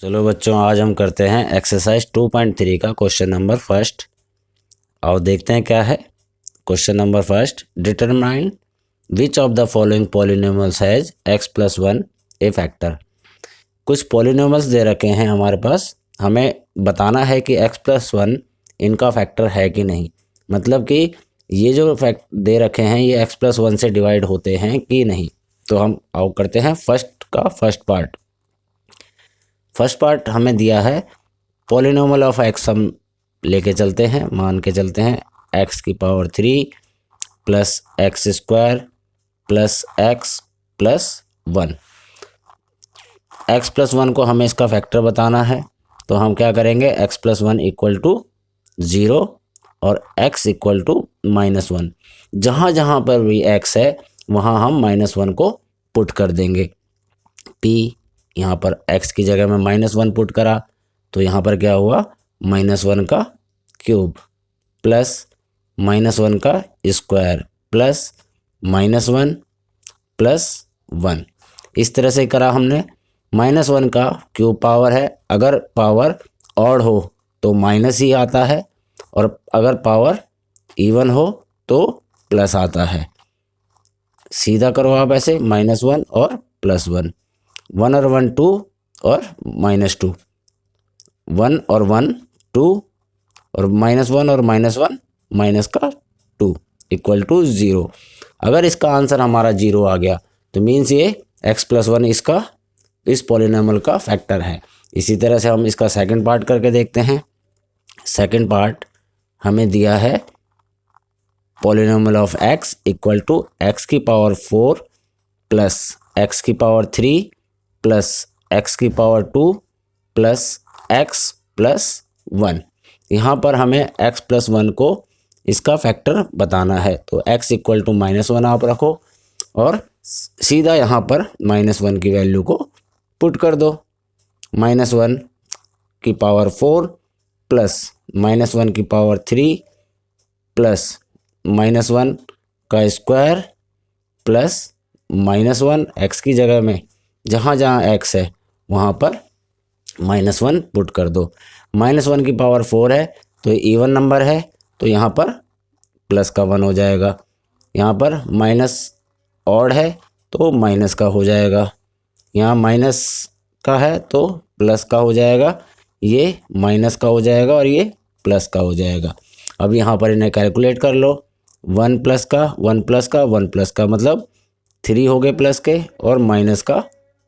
चलो बच्चों, आज हम करते हैं एक्सरसाइज 2.3 का क्वेश्चन नंबर फर्स्ट। आओ देखते हैं क्या है। Question number first, determine which of the following polynomials has x plus 1 A factor. कुछ पॉलिनोमियल्स दे रखे हैं हमारे पास, हमें बताना है कि x प्लस 1 इनका फैक्टर है कि नहीं। मतलब कि ये जो फैक्ट दे रखे हैं ये x प्लस 1 से डिवाइड होते हैं कि नहीं। तो हम आओ करते हैं फर्स्ट पार्ट। फर्स्ट पार्ट हमें दिया है पॉलिनोमियल ऑफ एक्स, हम लेके चलते हैं, मान के चलते हैं एक्स की power 3 plus x square plus x plus 1। X plus 1 को हमें इसका फैक्टर बताना है, तो हम क्या करेंगे, एक्स प्लस 1 इक्वल टू 0 और एक्स इक्वल टू -1। जहाँ जहाँ पर भी एक्स है वहाँ हम -1 को पुट कर देंगे। पी यहाँ पर x की जगह में -1 पुट करा तो यहाँ पर क्या हुआ, -1 का क्यूब प्लस -1 का स्क्वायर प्लस -1 प्लस 1। इस तरह से करा हमने। -1 का क्यूब पावर है, अगर पावर ऑड हो तो माइनस ही आता है और अगर पावर इवन हो तो प्लस आता है। सीधा करो आप ऐसे, -1 और +1, 1 और 1 2 और -2, 1 और 1 2 और -1 और -1 माइनस का 2 इक्वल टू 0। अगर इसका आंसर हमारा 0 आ गया तो मीन्स ये x प्लस 1 इसका इस पॉलिनोमियल का फैक्टर है। इसी तरह से हम इसका सेकंड पार्ट करके देखते हैं। सेकंड पार्ट हमें दिया है polynomial of x equal to x की पावर 4 प्लस x की पावर 3 प्लस x की पावर 2 प्लस x प्लस 1। यहाँ पर हमें x प्लस 1 को इसका फैक्टर बताना है, तो x इक्वल टू -1 आप रखो और सीधा यहाँ पर -1 की वैल्यू को पुट कर दो। -1 की पावर 4 प्लस -1 की पावर 3 प्लस -1 का स्क्वायर प्लस -1 x की जगह में जहाँ जहाँ x है वहाँ पर -1 पुट कर दो। -1 की पावर 4 है तो इवन नंबर है, तो यहाँ पर प्लस का 1 हो जाएगा। यहाँ पर माइनस ऑड है तो माइनस का हो जाएगा। यहाँ माइनस का है तो प्लस का हो जाएगा, ये माइनस का हो जाएगा और ये प्लस का हो जाएगा। अब यहाँ पर इन्हें कैलकुलेट कर लो, 1 प्लस का 1 प्लस का 1 प्लस का मतलब 3 हो गए प्लस के और माइनस का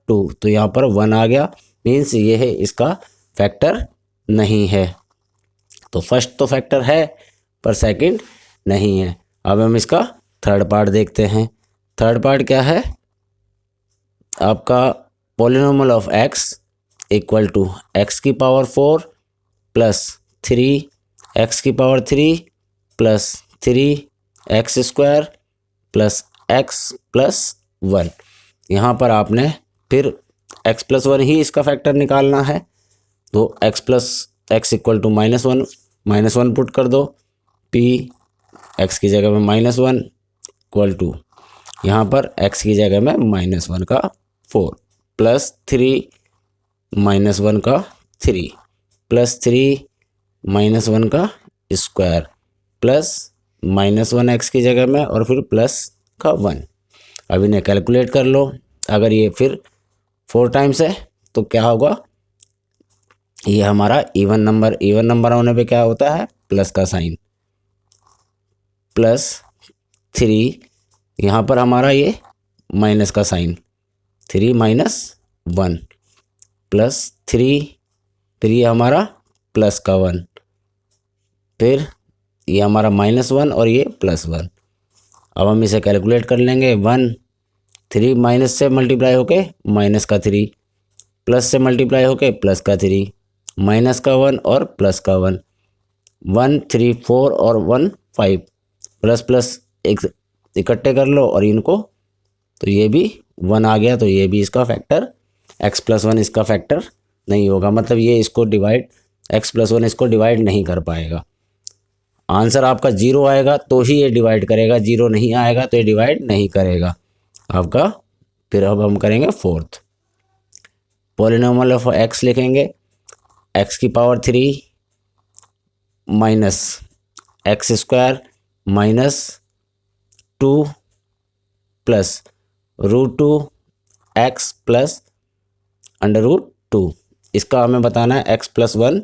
2, तो यहाँ पर 1 आ गया। मीन्स ये है इसका फैक्टर नहीं है। तो फर्स्ट तो फैक्टर है पर सेकंड नहीं है। अब हम इसका थर्ड पार्ट देखते हैं। थर्ड पार्ट क्या है, आपका polynomial of x equal to x की पावर 4 प्लस 3 एक्स की power 3 plus 3 x square plus x plus 1। यहाँ पर आपने फिर x प्लस 1 ही इसका फैक्टर निकालना है, तो x plus x equal to -1 put कर दो। p x की जगह में -1 इक्वल टू यहाँ पर x की जगह में -1 का 4 प्लस 3 -1 का 3 प्लस 3 -1 का स्क्वायर प्लस -1 x की जगह में और फिर प्लस का 1। अब इन्हें कैलकुलेट कर लो। अगर ये फिर 4 टाइम्स है तो क्या होगा, ये हमारा इवन नंबर होने पे क्या होता है, प्लस का साइन, प्लस 3 यहाँ पर हमारा ये माइनस का साइन, 3 - 1 प्लस 3 फिर ये हमारा प्लस का 1, फिर ये हमारा -1 और ये +1। अब हम इसे कैलकुलेट कर लेंगे। 1 3 माइनस से मल्टीप्लाई होके माइनस का 3 प्लस से मल्टीप्लाई होके प्लस का 3 माइनस का 1 और प्लस का 1, 1 3 4 और 1 5 प्लस प्लस एक इकट्ठे कर लो और इनको, तो ये भी 1 आ गया, तो ये भी इसका फैक्टर x प्लस 1 इसका फैक्टर नहीं होगा। मतलब ये इसको डिवाइड x प्लस 1 इसको डिवाइड नहीं कर पाएगा। आंसर आपका 0 आएगा तो ही ये डिवाइड करेगा, 0 नहीं आएगा तो ये डिवाइड नहीं करेगा आपका। फिर अब हम करेंगे फोर्थ। पॉलिनोमियल ऑफ एक्स लिखेंगे एक्स की power 3 minus x square minus 2 plus √2 x plus √2। इसका हमें बताना है एक्स प्लस 1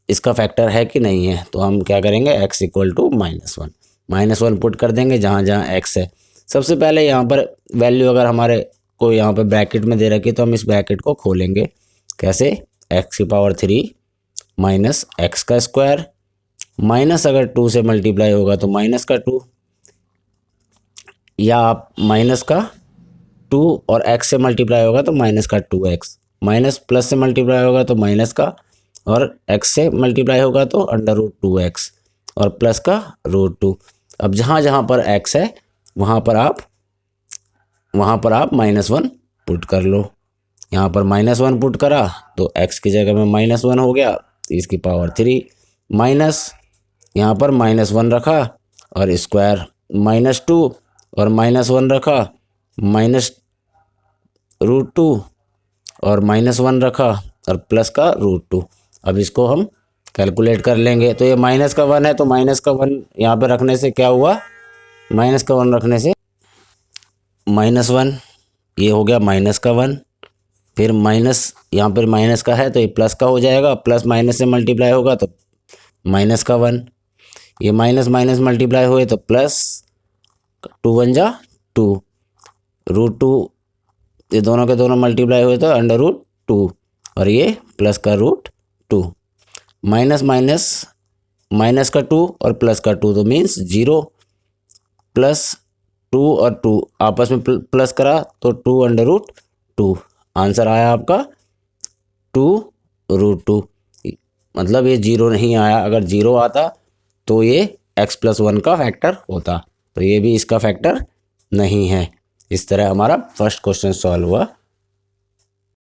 इसका फैक्टर है कि नहीं है, तो हम क्या करेंगे x इक्वल टू -1 -1 पुट कर देंगे जहाँ जहाँ x है। सबसे पहले यहाँ पर वैल्यू अगर हमारे को यहाँ पर ब्रैकेट में दे रखी तो हम इस ब्रैकेट को खोलेंगे। कैसे? x की पावर 3 माइनस एक्स का स्क्वायर माइनस अगर 2 से मल्टीप्लाई होगा तो माइनस का 2, या आप माइनस का 2 और x से मल्टीप्लाई होगा तो माइनस का 2x, माइनस प्लस से मल्टीप्लाई होगा तो माइनस का, और x से मल्टीप्लाई होगा तो √2x और प्लस का √2। अब जहाँ जहाँ पर x है वहाँ पर आप -1 पुट कर लो। यहाँ पर -1 पुट करा तो x की जगह में -1 हो गया, इसकी पावर 3 माइनस यहाँ पर -1 रखा और स्क्वायर -2 और -1 रखा -√2 और -1 रखा और प्लस का √2। अब इसको हम कैलकुलेट कर लेंगे। तो ये माइनस का 1 है तो माइनस का 1 यहाँ पे रखने से क्या हुआ, माइनस का 1 रखने से -1 ये हो गया माइनस का 1, फिर माइनस यहाँ पर माइनस का है तो ये प्लस का हो जाएगा, प्लस माइनस से मल्टीप्लाई होगा तो माइनस का 1, ये माइनस माइनस मल्टीप्लाई हुए तो प्लस 2 1 जा 2, √2 ये दोनों के दोनों मल्टीप्लाई हुए तो √2 और ये प्लस का √2, माइनस माइनस माइनस का 2 और प्लस का 2 तो मीन्स 0, प्लस 2 और 2 आपस में प्लस करा तो 2 √2। आंसर आया आपका 2√2। मतलब ये 0 नहीं आया, अगर 0 आता तो ये x प्लस 1 का फैक्टर होता, तो ये भी इसका फैक्टर नहीं है। इस तरह हमारा फर्स्ट क्वेश्चन सॉल्व हुआ।